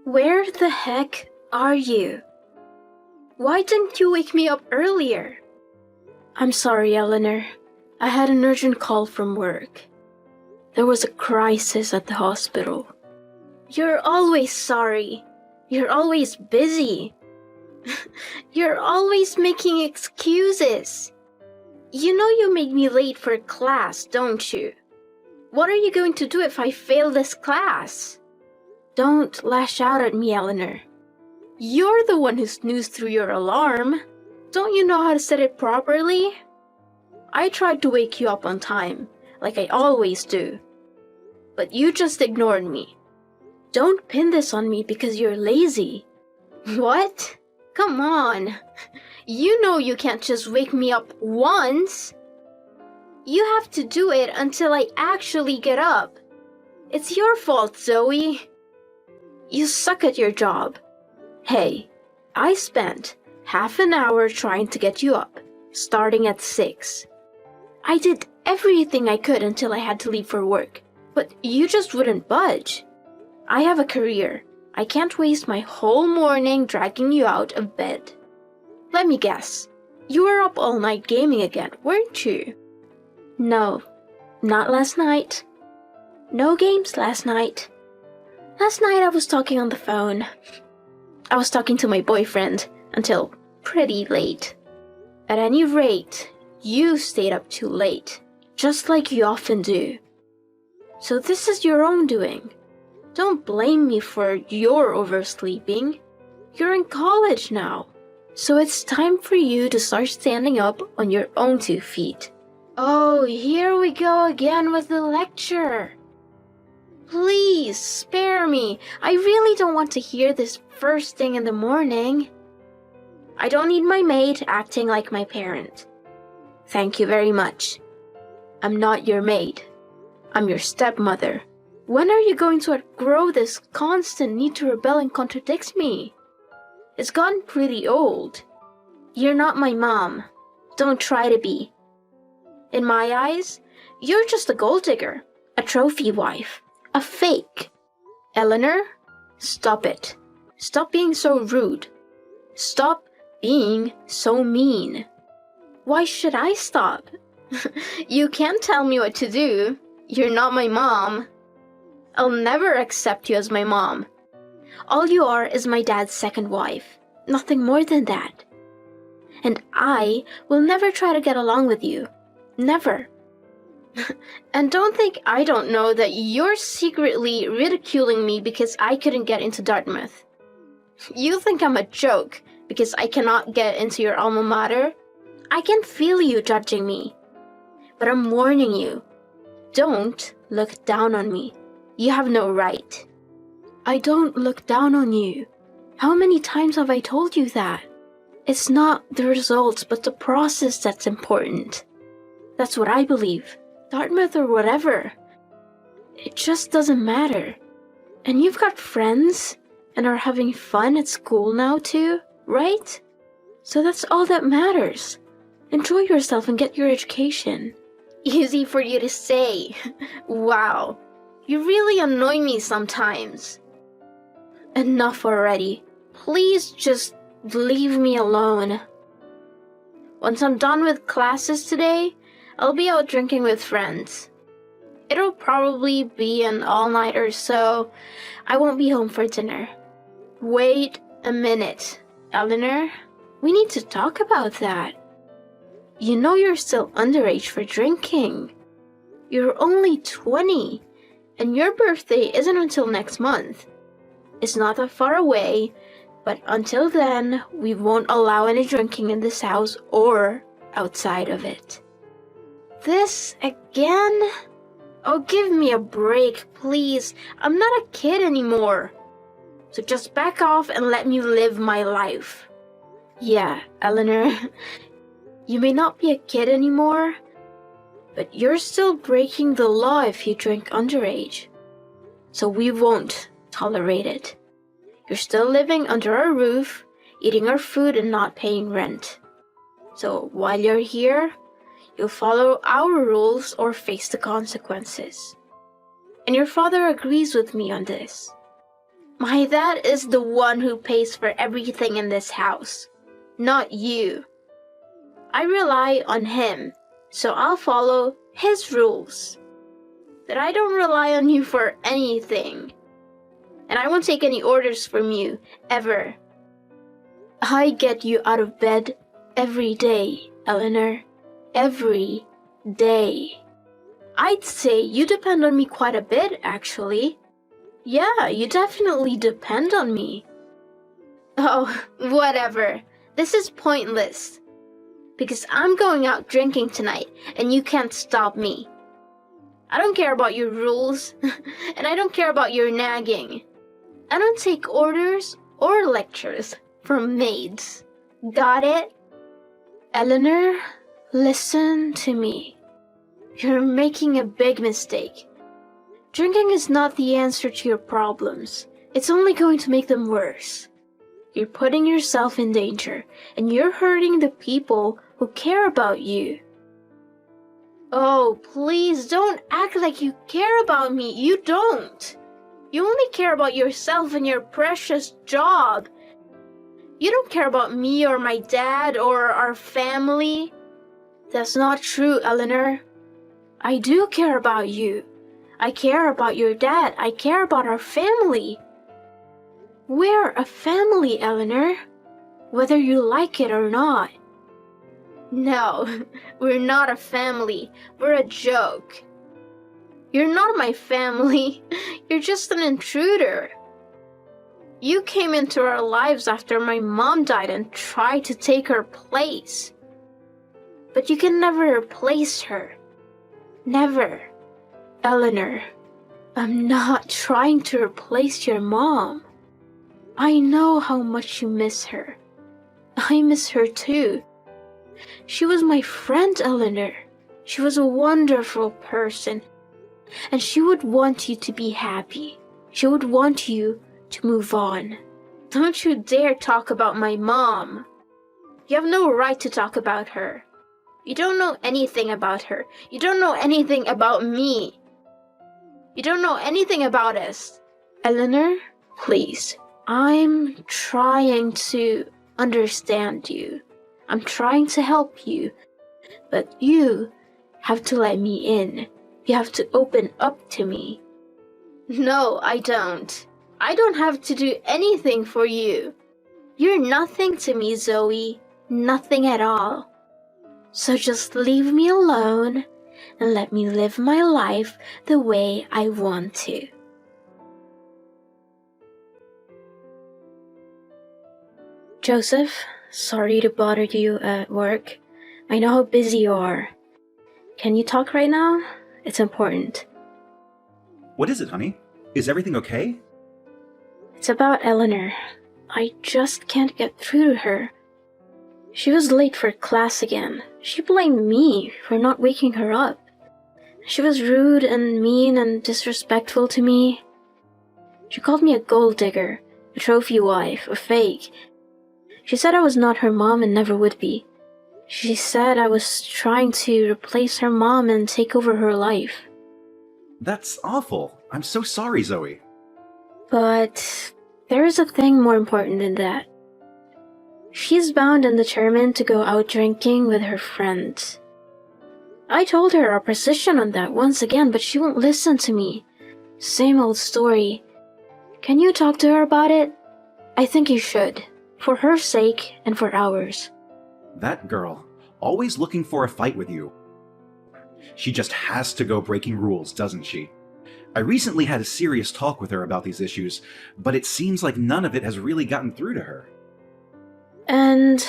Where the heck are you? Why didn't you wake me up earlier? I'm sorry, Eleanor. I had an urgent call from work. There was a crisis at the hospital. You're always sorry. You're always busy. You're always making excuses. You know you made me late for class, don't you? What are you going to do if I fail this class? Don't lash out at me, Eleanor. You're the one who snoozed through your alarm. Don't you know how to set it properly? I tried to wake you up on time, like I always do. But you just ignored me. Don't pin this on me because you're lazy. What? Come on. You know you can't just wake me up once. You have to do it until I actually get up. It's your fault, Zoe. You suck at your job. Hey, I spent half an hour trying to get you up, starting at 6. I did everything I could until I had to leave for work, but you just wouldn't budge. I have a career. I can't waste my whole morning dragging you out of bed. Let me guess. You were up all night gaming again, weren't you? No, not last night. No games last night. Last night I was talking on the phone. I was talking to my boyfriend until pretty late. At any rate, you stayed up too late, just like you often do. So this is your own doing. Don't blame me for your oversleeping. You're in college now, so it's time for you to start standing up on your own 2 feet. Oh, here we go again with the lecture. Please, spare me. I really don't want to hear this first thing in the morning. I don't need my maid acting like my parent. Thank you very much. I'm not your maid. I'm your stepmother. When are you going to outgrow this constant need to rebel and contradict me? It's gotten pretty old. You're not my mom. Don't try to be. In my eyes, you're just a gold digger, a trophy wife. A fake. Eleanor, stop it. Stop being so rude. Stop being so mean. Why should I stop? You can't tell me what to do. You're not my mom. I'll never accept you as my mom. All you are is my dad's second wife. Nothing more than that. And I will never try to get along with you. Never. And don't think I don't know that you're secretly ridiculing me because I couldn't get into Dartmouth. You think I'm a joke because I cannot get into your alma mater? I can feel you judging me. But I'm warning you. Don't look down on me. You have no right. I don't look down on you. How many times have I told you that? It's not the results but the process that's important. That's what I believe. Dartmouth or whatever. It just doesn't matter. And you've got friends and are having fun at school now too, right? So that's all that matters. Enjoy yourself and get your education. Easy for you to say. Wow. You really annoy me sometimes. Enough already. Please just leave me alone. Once I'm done with classes today, I'll be out drinking with friends. It'll probably be an all-nighter, so I won't be home for dinner. Wait a minute, Eleanor. We need to talk about that. You know you're still underage for drinking. You're only 20, and your birthday isn't until next month. It's not that far away, but until then, we won't allow any drinking in this house or outside of it. This again? Oh, give me a break, please. I'm not a kid anymore. So just back off and let me live my life. Yeah, Eleanor, you may not be a kid anymore, but you're still breaking the law if you drink underage. So we won't tolerate it. You're still living under our roof, eating our food and not paying rent. So while you're here, you'll follow our rules or face the consequences. And your father agrees with me on this. My dad is the one who pays for everything in this house, not you. I rely on him, so I'll follow his rules. That I don't rely on you for anything. And I won't take any orders from you, ever. I get you out of bed every day, Eleanor. Every day. I'd say you depend on me quite a bit, actually. Yeah, you definitely depend on me. Oh, whatever. This is pointless. Because I'm going out drinking tonight, and you can't stop me. I don't care about your rules, and I don't care about your nagging. I don't take orders or lectures from maids. Got it? Eleanor, listen to me. You're making a big mistake. Drinking is not the answer to your problems. It's only going to make them worse. You're putting yourself in danger, and you're hurting the people who care about you. Oh, please don't act like you care about me. You don't. You only care about yourself and your precious job. You don't care about me or my dad or our family. That's not true, Eleanor. I do care about you. I care about your dad. I care about our family. We're a family, Eleanor. Whether you like it or not. No, we're not a family. We're a joke. You're not my family. You're just an intruder. You came into our lives after my mom died and tried to take her place. But you can never replace her. Never. Eleanor, I'm not trying to replace your mom. I know how much you miss her. I miss her too. She was my friend, Eleanor. She was a wonderful person. And she would want you to be happy. She would want you to move on. Don't you dare talk about my mom. You have no right to talk about her. You don't know anything about her. You don't know anything about me. You don't know anything about us. Eleanor, please. I'm trying to understand you. I'm trying to help you. But you have to let me in. You have to open up to me. No, I don't. I don't have to do anything for you. You're nothing to me, Zoe. Nothing at all. So just leave me alone and let me live my life the way I want to. Joseph, sorry to bother you at work. I know how busy you are. Can you talk right now? It's important. What is it, honey? Is everything okay? It's about Eleanor. I just can't get through to her. She was late for class again. She blamed me for not waking her up. She was rude and mean and disrespectful to me. She called me a gold digger, a trophy wife, a fake. She said I was not her mom and never would be. She said I was trying to replace her mom and take over her life. That's awful. I'm so sorry, Zoe. But there is a thing more important than that. She's bound and determined to go out drinking with her friends. I told her our position on that once again, but she won't listen to me. Same old story. Can you talk to her about it? I think you should. For her sake and for ours. That girl, always looking for a fight with you. She just has to go breaking rules, doesn't she? I recently had a serious talk with her about these issues, but it seems like none of it has really gotten through to her. And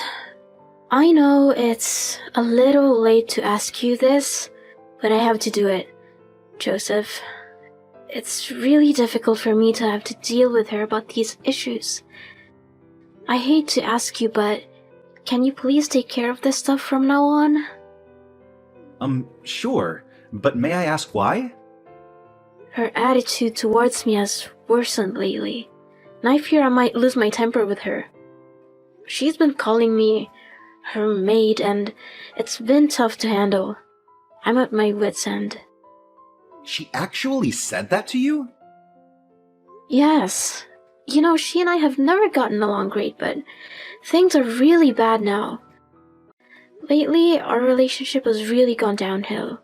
I know it's a little late to ask you this, but I have to do it. Joseph, it's really difficult for me to have to deal with her about these issues. I hate to ask you, but can you please take care of this stuff from now on? Sure, but may I ask why? Her attitude towards me has worsened lately, and I fear I might lose my temper with her. She's been calling me her maid, and it's been tough to handle. I'm at my wit's end. She actually said that to you? Yes. She and I have never gotten along great, but things are really bad now. Lately, our relationship has really gone downhill.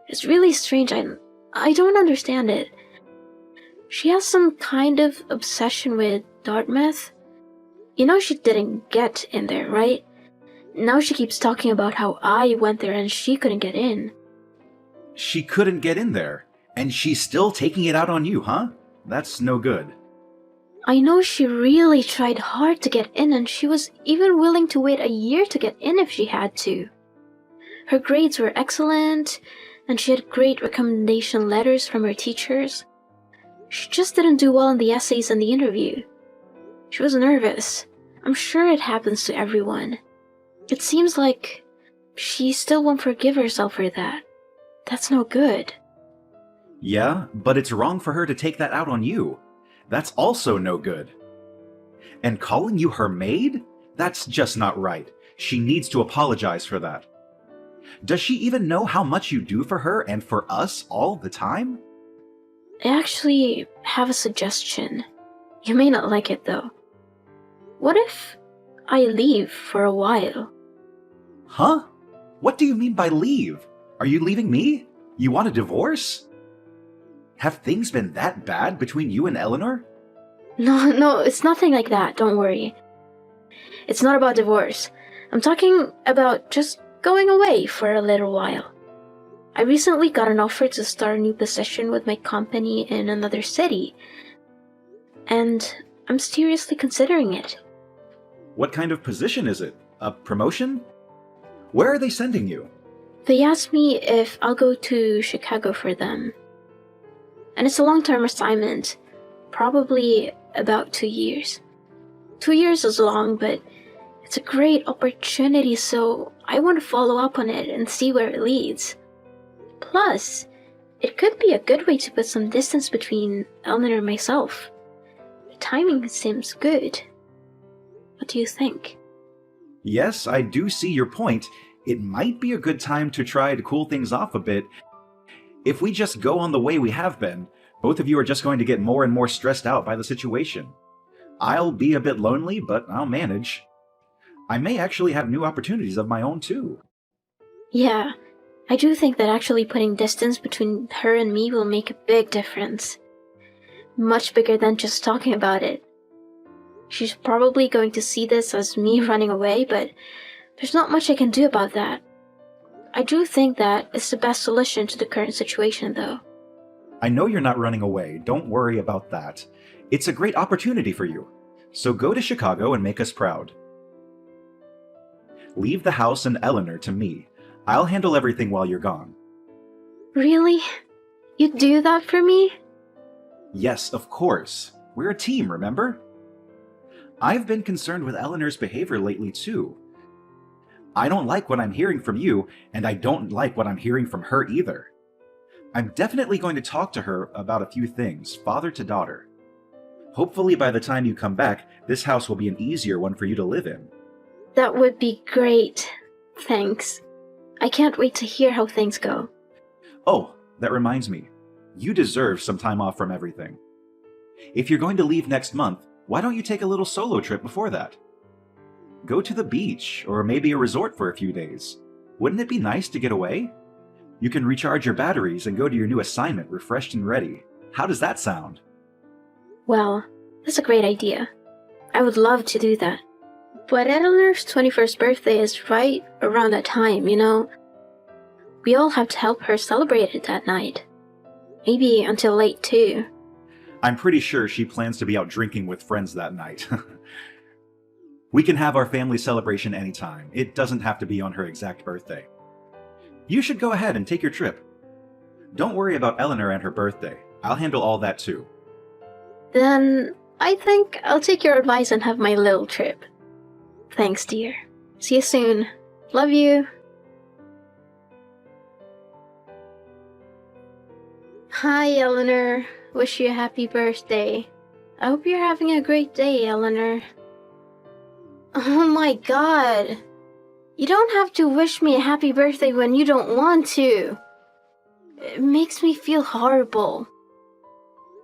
It's really strange. I don't understand it. She has some kind of obsession with Dartmouth. She didn't get in there, right? Now she keeps talking about how I went there and she couldn't get in. She couldn't get in there, and she's still taking it out on you, huh? That's no good. I know she really tried hard to get in, and she was even willing to wait a year to get in if she had to. Her grades were excellent, and she had great recommendation letters from her teachers. She just didn't do well in the essays and the interview. She was nervous. I'm sure it happens to everyone. It seems like she still won't forgive herself for that. That's no good. Yeah, but it's wrong for her to take that out on you. That's also no good. And calling you her maid? That's just not right. She needs to apologize for that. Does she even know how much you do for her and for us all the time? I actually have a suggestion. You may not like it though. What if I leave for a while? Huh? What do you mean by leave? Are you leaving me? You want a divorce? Have things been that bad between you and Eleanor? No, it's nothing like that, don't worry. It's not about divorce. I'm talking about just going away for a little while. I recently got an offer to start a new position with my company in another city, and I'm seriously considering it. What kind of position is it? A promotion? Where are they sending you? They asked me if I'll go to Chicago for them. And it's a long-term assignment, probably about 2 years. 2 years is long, but it's a great opportunity, so I want to follow up on it and see where it leads. Plus, it could be a good way to put some distance between Eleanor and myself. The timing seems good. What do you think? Yes, I do see your point. It might be a good time to try to cool things off a bit. If we just go on the way we have been, both of you are just going to get more and more stressed out by the situation. I'll be a bit lonely, but I'll manage. I may actually have new opportunities of my own too. Yeah, I do think that actually putting distance between her and me will make a big difference. Much bigger than just talking about it. She's probably going to see this as me running away, but there's not much I can do about that. I do think that it's the best solution to the current situation, though. I know you're not running away. Don't worry about that. It's a great opportunity for you. So go to Chicago and make us proud. Leave the house and Eleanor to me. I'll handle everything while you're gone. Really? You'd do that for me? Yes, of course. We're a team, remember? I've been concerned with Eleanor's behavior lately, too. I don't like what I'm hearing from you, and I don't like what I'm hearing from her either. I'm definitely going to talk to her about a few things, father to daughter. Hopefully by the time you come back, this house will be an easier one for you to live in. That would be great. Thanks. I can't wait to hear how things go. Oh, that reminds me. You deserve some time off from everything. If you're going to leave next month, why don't you take a little solo trip before that? Go to the beach, or maybe a resort for a few days. Wouldn't it be nice to get away? You can recharge your batteries and go to your new assignment refreshed and ready. How does that sound? Well, that's a great idea. I would love to do that. But Eleanor's 21st birthday is right around that time, We all have to help her celebrate it that night. Maybe until late, too. I'm pretty sure she plans to be out drinking with friends that night. We can have our family celebration anytime. It doesn't have to be on her exact birthday. You should go ahead and take your trip. Don't worry about Eleanor and her birthday. I'll handle all that too. Then I think I'll take your advice and have my little trip. Thanks, dear. See you soon. Love you. Hi, Eleanor. Wish you a happy birthday. I hope you're having a great day, Eleanor. Oh my god. You don't have to wish me a happy birthday when you don't want to. It makes me feel horrible.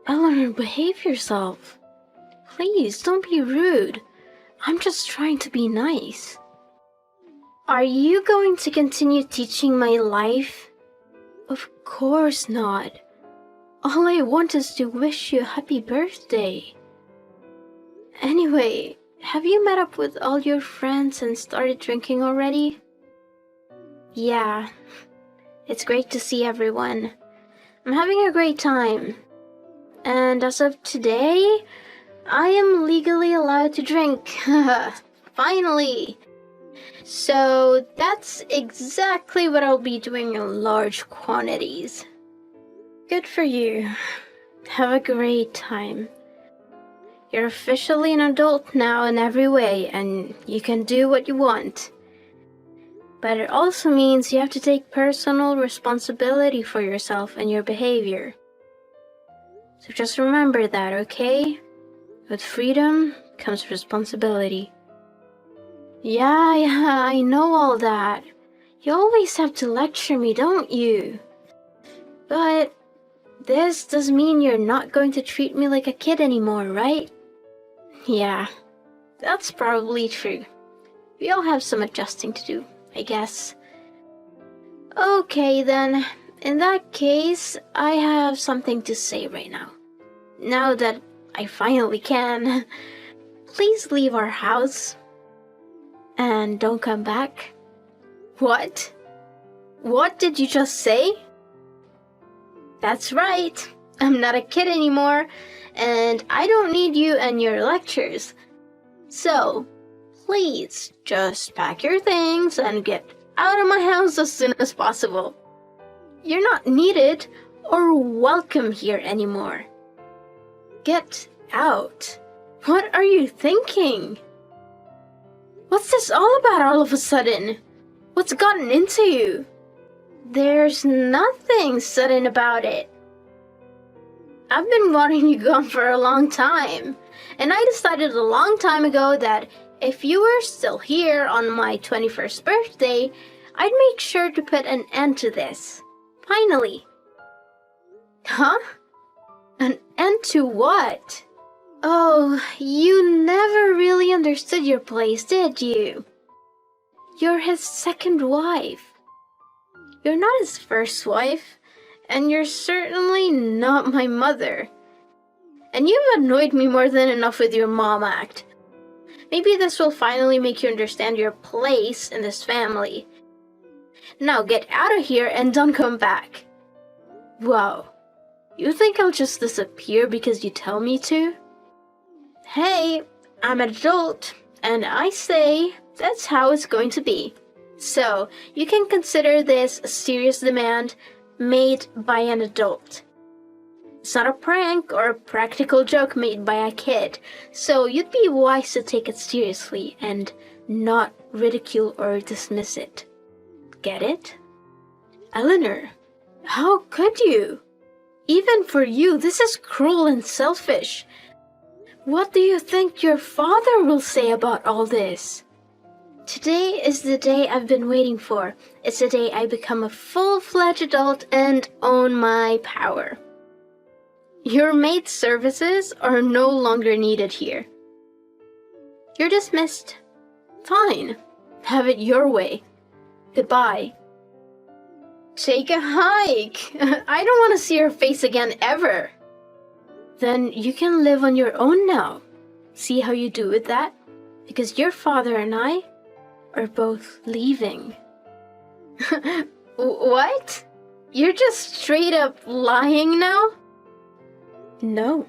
Eleanor, behave yourself. Please, don't be rude. I'm just trying to be nice. Are you going to continue teaching my life? Of course not. All I want is to wish you a happy birthday. Anyway, have you met up with all your friends and started drinking already? Yeah, it's great to see everyone. I'm having a great time. And as of today, I am legally allowed to drink. Finally! So that's exactly what I'll be doing in large quantities. Good for you. Have a great time. You're officially an adult now in every way, and you can do what you want. But it also means you have to take personal responsibility for yourself and your behavior. So just remember that, okay? With freedom comes responsibility. Yeah, I know all that. You always have to lecture me, don't you? But this does mean you're not going to treat me like a kid anymore, right? Yeah, that's probably true. We all have some adjusting to do, I guess. Okay then, in that case, I have something to say right now. Now that I finally can, please leave our house. And don't come back. What? What did you just say? That's right. I'm not a kid anymore, and I don't need you and your lectures. So, please just pack your things and get out of my house as soon as possible. You're not needed or welcome here anymore. Get out. What are you thinking? What's this all about all of a sudden? What's gotten into you? There's nothing sudden about it. I've been wanting you gone for a long time, and I decided a long time ago that if you were still here on my 21st birthday, I'd make sure to put an end to this. Finally. Huh? An end to what? Oh, you never really understood your place, did you? You're his second wife. You're not his first wife, and you're certainly not my mother. And you've annoyed me more than enough with your mom act. Maybe this will finally make you understand your place in this family. Now get out of here and don't come back. Wow, you think I'll just disappear because you tell me to? Hey, I'm an adult, and I say that's how it's going to be. So, you can consider this a serious demand made by an adult. It's not a prank or a practical joke made by a kid, so you'd be wise to take it seriously and not ridicule or dismiss it. Get it? Eleanor, how could you? Even for you, this is cruel and selfish. What do you think your father will say about all this? Today is the day I've been waiting for. It's the day I become a full-fledged adult and own my power. Your maid services are no longer needed here. You're dismissed. Fine. Have it your way. Goodbye. Take a hike. I don't want to see your face again ever. Then you can live on your own now. See how you do with that? Because your father and I are both leaving. What? You're just straight up lying now? No,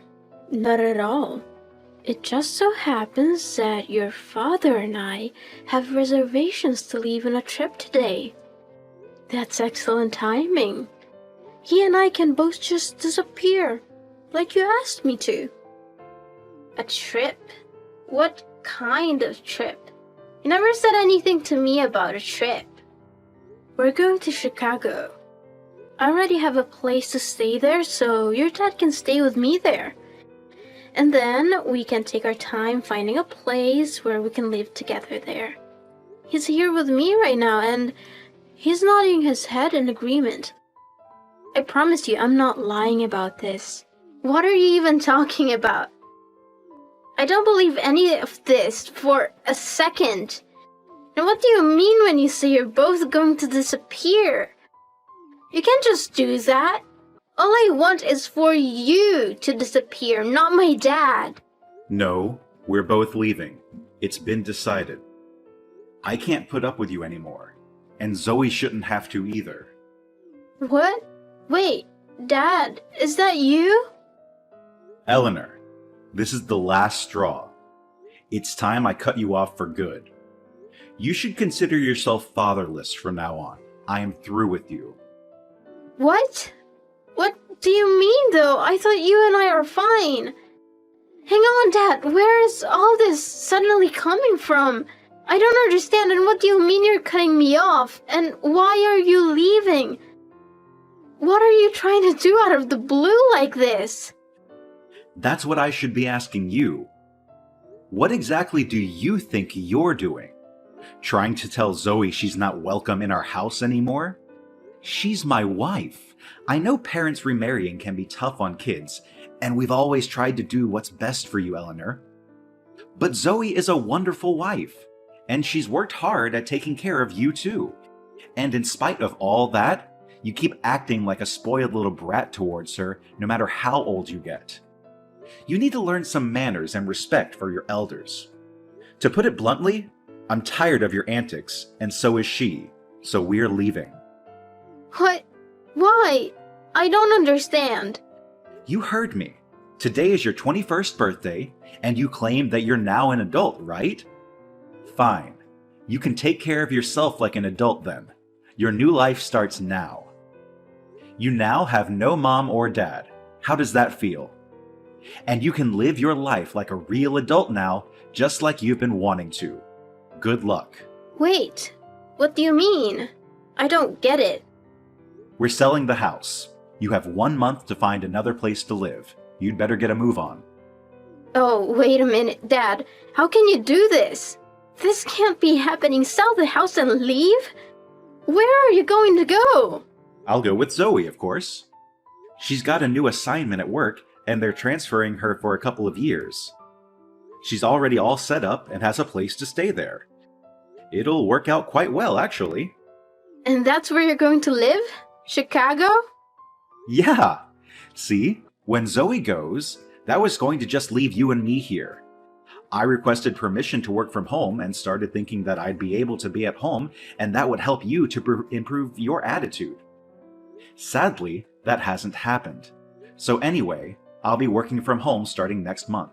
not at all. It just so happens that your father and I have reservations to leave on a trip today. That's excellent timing. He and I can both just disappear, like you asked me to. A trip? What kind of trip? You never said anything to me about a trip. We're going to Chicago. I already have a place to stay there, so your dad can stay with me there. And then we can take our time finding a place where we can live together there. He's here with me right now, and he's nodding his head in agreement. I promise you, I'm not lying about this. What are you even talking about? I I don't believe any of this for a second. And what do you mean when you say you're both going to disappear? You can't just do that. All I want is for you to disappear, not my dad. No, we're both leaving. It's been decided. I can't put up with you anymore, and Zoe shouldn't have to either. What? Wait, Dad, is that you? Eleanor, this is the last straw. It's time I cut you off for good. You should consider yourself fatherless from now on. I am through with you. What? What do you mean, though? I thought you and I are fine. Hang on, Dad. Where is all this suddenly coming from? I don't understand, and what do you mean you're cutting me off? And why are you leaving? What are you trying to do out of the blue like this? That's what I should be asking you. What exactly do you think you're doing? Trying to tell Zoe she's not welcome in our house anymore? She's my wife. I know parents remarrying can be tough on kids, and we've always tried to do what's best for you, Eleanor. But Zoe is a wonderful wife, and she's worked hard at taking care of you too. And in spite of all that, you keep acting like a spoiled little brat towards her, no matter how old you get. You need to learn some manners and respect for your elders. To put it bluntly, I'm tired of your antics, and so is she, so we're leaving. What? Why? I don't understand. You heard me. Today is your 21st birthday, and you claim that you're now an adult, right? Fine. You can take care of yourself like an adult then. Your new life starts now. You now have no mom or dad. How does that feel? And you can live your life like a real adult now, just like you've been wanting to. Good luck. Wait, what do you mean? I don't get it. We're selling the house. You have 1 month to find another place to live. You'd better get a move on. Oh, wait a minute, Dad. How can you do this? This can't be happening. Sell the house and leave? Where are you going to go? I'll go with Zoe, of course. She's got a new assignment at work, and they're transferring her for a couple of years. She's already all set up and has a place to stay there. It'll work out quite well, actually. And that's where you're going to live? Chicago? Yeah! See, when Zoe goes, that was going to just leave you and me here. I requested permission to work from home and started thinking that I'd be able to be at home and that would help you to improve your attitude. Sadly, that hasn't happened. So anyway, I'll be working from home starting next month.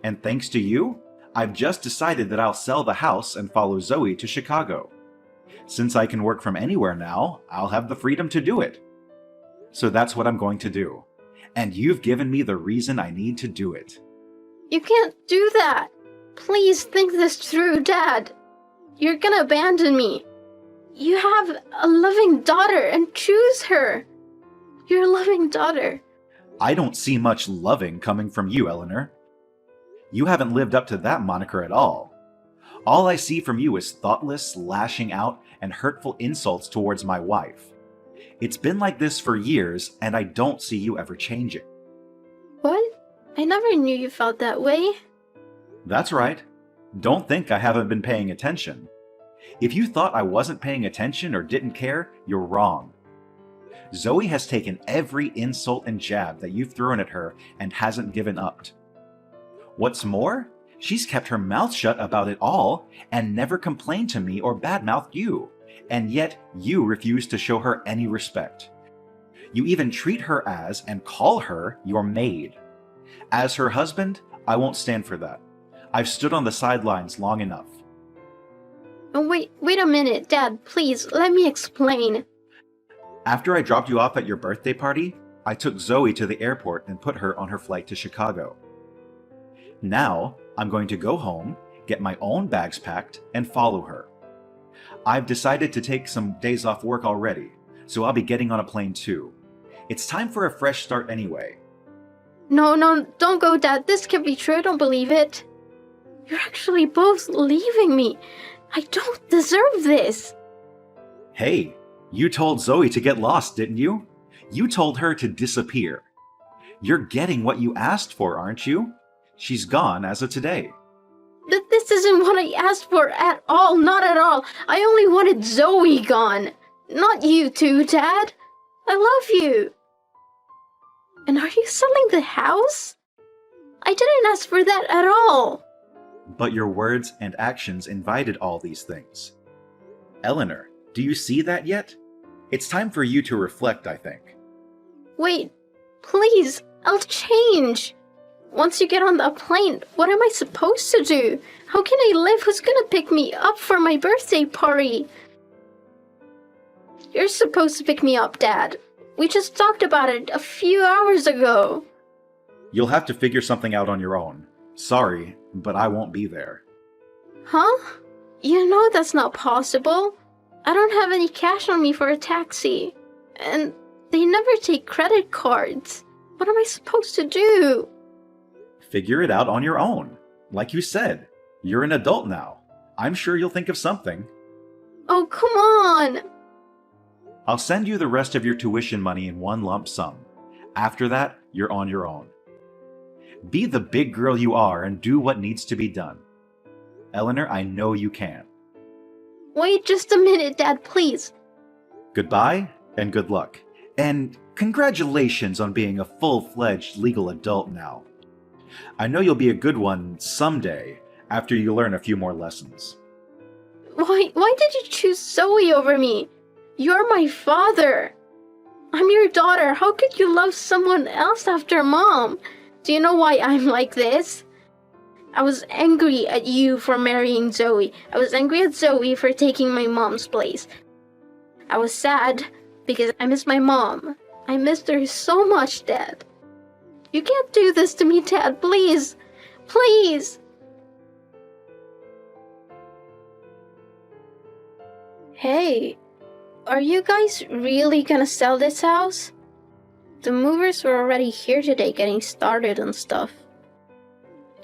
And thanks to you, I've just decided that I'll sell the house and follow Zoe to Chicago. Since I can work from anywhere now, I'll have the freedom to do it. So that's what I'm going to do. And you've given me the reason I need to do it. You can't do that. Please think this through, Dad. You're gonna abandon me. You have a loving daughter and choose her. Your loving daughter. I don't see much loving coming from you, Eleanor. You haven't lived up to that moniker at all. All I see from you is thoughtless lashing out and hurtful insults towards my wife. It's been like this for years, and I don't see you ever changing. What? I never knew you felt that way. That's right. Don't think I haven't been paying attention. If you thought I wasn't paying attention or didn't care, you're wrong. Zoe has taken every insult and jab that you've thrown at her and hasn't given up. What's more, she's kept her mouth shut about it all and never complained to me or badmouthed you, and yet you refuse to show her any respect. You even treat her as and call her your maid. As her husband, I won't stand for that. I've stood on the sidelines long enough. Oh, wait a minute, Dad, please, let me explain. After I dropped you off at your birthday party, I took Zoe to the airport and put her on her flight to Chicago. Now, I'm going to go home, get my own bags packed, and follow her. I've decided to take some days off work already, so I'll be getting on a plane too. It's time for a fresh start anyway. No, don't go, Dad. This can't be true. I don't believe it. You're actually both leaving me. I don't deserve this. Hey, you told Zoe to get lost, didn't you? You told her to disappear. You're getting what you asked for, aren't you? She's gone as of today. But this isn't what I asked for at all, not at all. I only wanted Zoe gone. Not you too, Dad. I love you. And are you selling the house? I didn't ask for that at all. But your words and actions invited all these things. Eleanor, do you see that yet? It's time for you to reflect, I think. Wait, please, I'll change. Once you get on the plane, what am I supposed to do? How can I live? Who's gonna pick me up for my birthday party? You're supposed to pick me up, Dad. We just talked about it a few hours ago. You'll have to figure something out on your own. Sorry, but I won't be there. Huh? You know that's not possible. I don't have any cash on me for a taxi. And they never take credit cards. What am I supposed to do? Figure it out on your own. Like you said, you're an adult now. I'm sure you'll think of something. Oh, come on! I'll send you the rest of your tuition money in one lump sum. After that, you're on your own. Be the big girl you are and do what needs to be done. Eleanor, I know you can. Wait just a minute, Dad, please. Goodbye and good luck. And congratulations on being a full-fledged legal adult now. I know you'll be a good one someday after you learn a few more lessons. Why did you choose Zoe over me? You're my father. I'm your daughter. How could you love someone else after Mom? Do you know why I'm like this? I was angry at you for marrying Zoe. I was angry at Zoe for taking my mom's place. I was sad because I miss my mom. I missed her so much, Dad. You can't do this to me, Dad. Please. Please. Hey, are you guys really gonna sell this house? The movers were already here today getting started on stuff.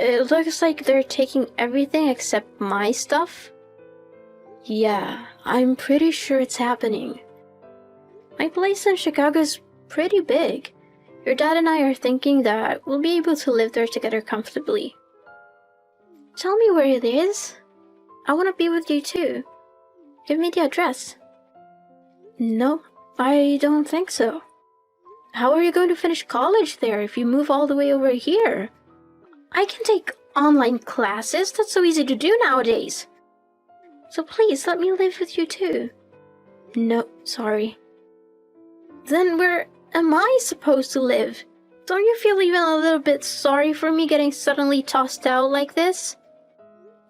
It looks like they're taking everything except my stuff. Yeah, I'm pretty sure it's happening. My place in Chicago is pretty big. Your dad and I are thinking that we'll be able to live there together comfortably. Tell me where it is. I want to be with you too. Give me the address. No, I don't think so. How are you going to finish college there if you move all the way over here? I can take online classes. That's so easy to do nowadays. So please let me live with you too. No, sorry. Then where am I supposed to live? Don't you feel even a little bit sorry for me getting suddenly tossed out like this?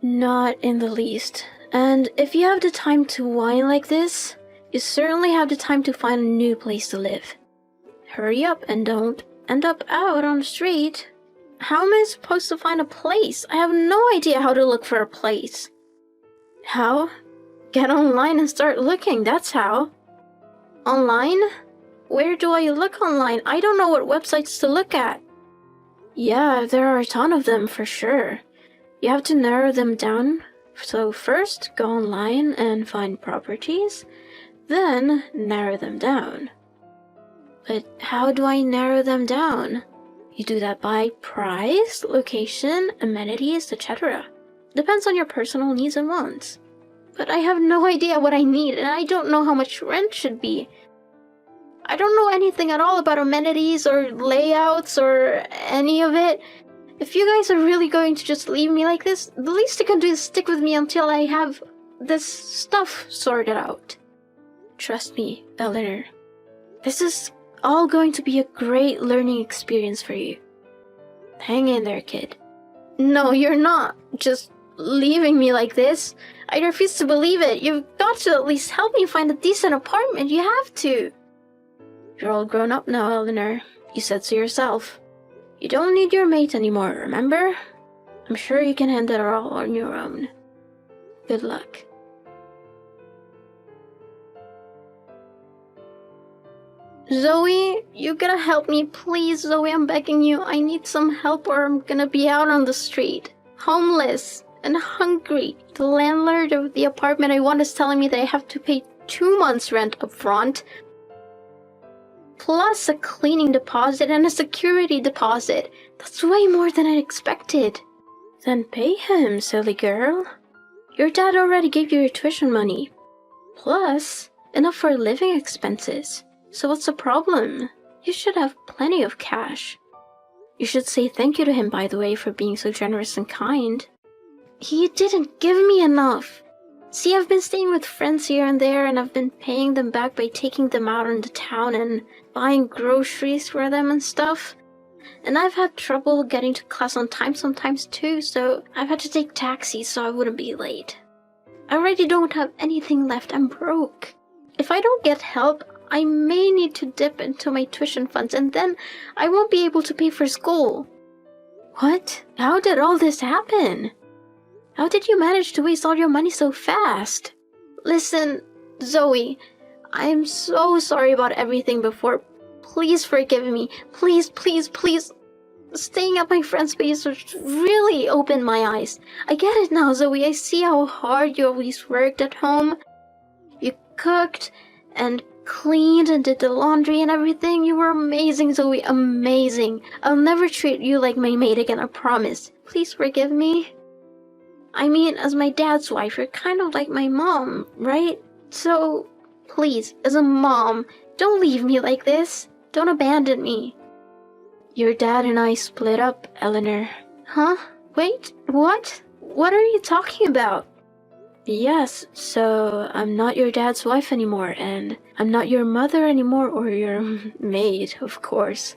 Not in the least. And if you have the time to whine like this, you certainly have the time to find a new place to live. Hurry up and don't end up out on the street. How am I supposed to find a place? I have no idea how to look for a place. How? Get online and start looking, that's how. Online? Where do I look online? I don't know what websites to look at. Yeah, there are a ton of them for sure. You have to narrow them down. So first, go online and find properties, then narrow them down. But how do I narrow them down? You do that by price, location, amenities, etc. Depends on your personal needs and wants. But I have no idea what I need, and I don't know how much rent should be. I don't know anything at all about amenities or layouts or any of it. If you guys are really going to just leave me like this, the least you can do is stick with me until I have this stuff sorted out. Trust me, Eleanor. This is all going to be a great learning experience for you. Hang in there, kid. No, you're not just leaving me like this. I refuse to believe it. You've got to at least help me find a decent apartment. You have to. You're all grown up now, Eleanor. You said so yourself. You don't need your mate anymore, remember? I'm sure you can handle it all on your own. Good luck. Zoe, you gotta help me, please, Zoe, I'm begging you. I need some help or I'm gonna be out on the street. Homeless and hungry. The landlord of the apartment I want is telling me that I have to pay 2 months' rent up front. plus a cleaning deposit and a security deposit. That's way more than I expected. Then pay him, silly girl. Your dad already gave you your tuition money. Plus, enough for living expenses. So what's the problem? You should have plenty of cash. You should say thank you to him, by the way, for being so generous and kind. He didn't give me enough. See, I've been staying with friends here and there, and I've been paying them back by taking them out into town and buying groceries for them and stuff. And I've had trouble getting to class on time sometimes too, so I've had to take taxis so I wouldn't be late. I already don't have anything left. I'm broke. If I don't get help, I may need to dip into my tuition funds, and then I won't be able to pay for school. What? How did all this happen? How did you manage to waste all your money so fast? Listen, Zoe, I'm so sorry about everything before. Please forgive me. Please, please, please. Staying at my friend's place really opened my eyes. I get it now, Zoe. I see how hard you always worked at home. You cooked and cleaned and did the laundry and everything. You were amazing, Zoe. Amazing. I'll never treat you like my maid again, I promise. Please forgive me. I mean, as my dad's wife, you're kind of like my mom, right? So, please, as a mom, don't leave me like this. Don't abandon me. Your dad and I split up, Eleanor. Huh? Wait, what? What are you talking about? Yes, so I'm not your dad's wife anymore, and I'm not your mother anymore, or your maid, of course.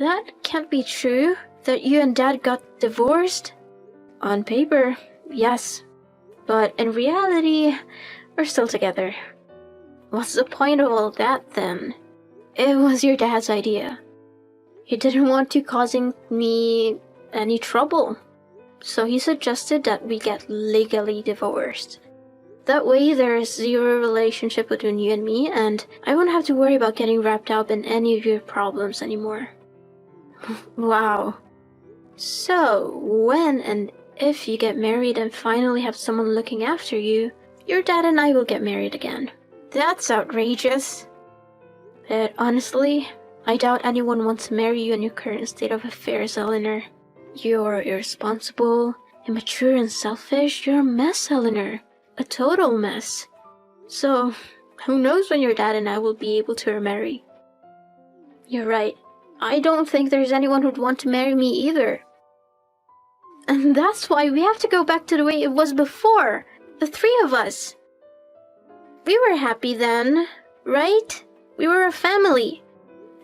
That can't be true, that you and Dad got divorced? On paper, yes. But in reality, we're still together. What's the point of all that, then? It was your dad's idea. He didn't want you causing me any trouble. So he suggested that we get legally divorced. That way there is zero relationship between you and me, and I won't have to worry about getting wrapped up in any of your problems anymore. Wow. So, when and if you get married and finally have someone looking after you, your dad and I will get married again. That's outrageous. But honestly, I doubt anyone wants to marry you in your current state of affairs, Eleanor. You're irresponsible, immature, and selfish. You're a mess, Eleanor. A total mess. So, who knows when your dad and I will be able to remarry? You're right. I don't think there's anyone who'd want to marry me either. And that's why we have to go back to the way it was before. The three of us. We were happy then, right? We were a family.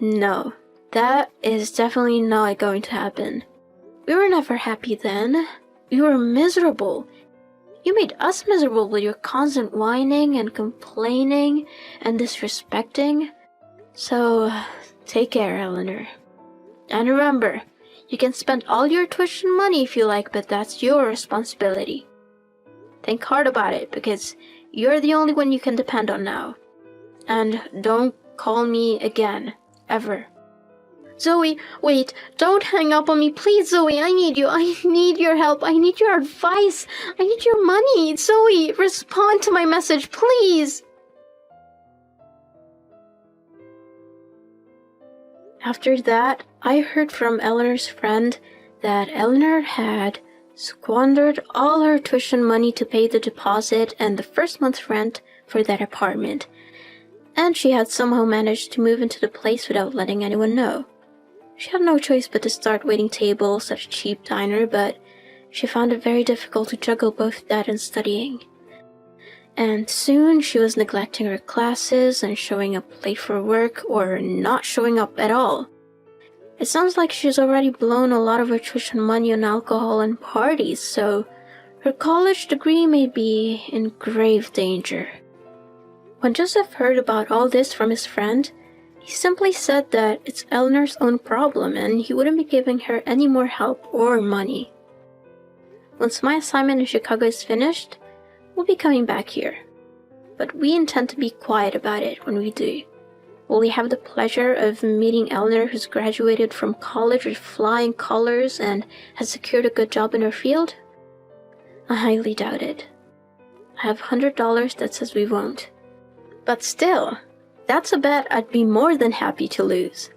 No, that is definitely not going to happen. We were never happy then. We were miserable. You made us miserable with your constant whining and complaining and disrespecting. So, take care, Eleanor. And remember, you can spend all your tuition money if you like, but that's your responsibility. Think hard about it, because you're the only one you can depend on now. And don't call me again, ever. Zoe, wait, don't hang up on me, please, Zoe. I need you. I need your help. I need your advice. I need your money. Zoe, respond to my message, please. After that, I heard from Eleanor's friend that Eleanor had squandered all her tuition money to pay the deposit and the first month's rent for that apartment, and she had somehow managed to move into the place without letting anyone know. She had no choice but to start waiting tables at a cheap diner, but she found it very difficult to juggle both that and studying. And soon she was neglecting her classes and showing up late for work or not showing up at all. It sounds like she's already blown a lot of her tuition money on alcohol and parties, so her college degree may be in grave danger. When Joseph heard about all this from his friend, he simply said that it's Eleanor's own problem and he wouldn't be giving her any more help or money. Once my assignment in Chicago is finished, we'll be coming back here. But we intend to be quiet about it when we do. Will we have the pleasure of meeting Eleanor, who's graduated from college with flying colors and has secured a good job in her field? I highly doubt it. I have $100 that says we won't. But still, That's a bet I'd be more than happy to lose.